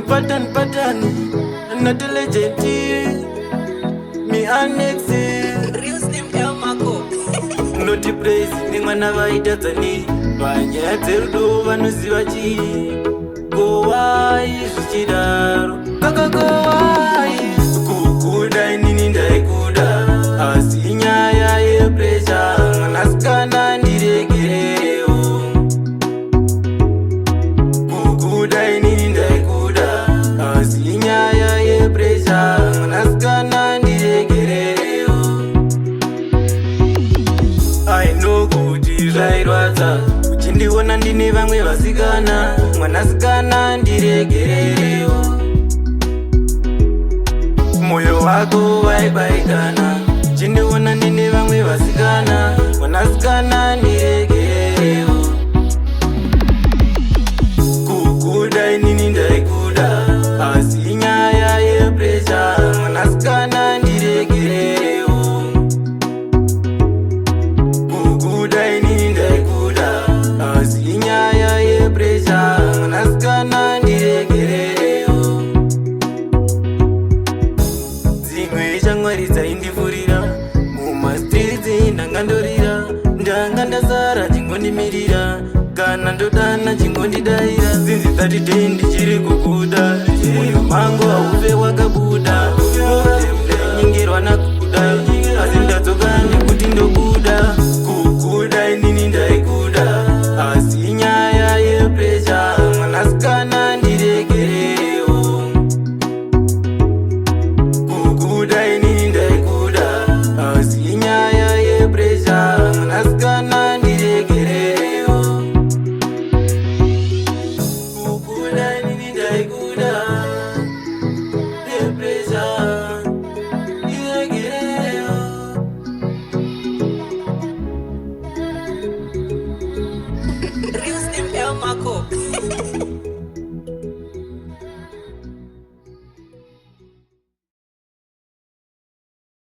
pattern, not a legend. Me annex Real Slim El Marco. not the praise, Nimana Idatani, Banya Teldo, Vanusivachi. Go wise, Chidaro, Kaka go wise, Kukuda in Daikuda, Asinya, pressure, Naskana, Nidegeo. Kukuda in Daikuda, Asinya, pressure, Naskana, Nidegeo. I know good is right, uchindiona ndine vamwe vasikana, mwanasikana ndiregereo. Moyo wako waibaikana, uchindiona ndine vamwe vasikana, mwanasikana ndiregereo. Kukuda inini ndaikuda, asi nyaya yepresha, mwanasikana ndiregereo. Kukuda inini ndaikuda, asi nyaya yepresha, mwanasikana ndiregereo. Zimwe shamwari dzaindifurira, mumastridzi ndangandorira, ndanga ndazara chingondimirira, kana ndodana chingondidaira. Since 30 ndichiri kukuda, moyo mangu hauve wakabuda.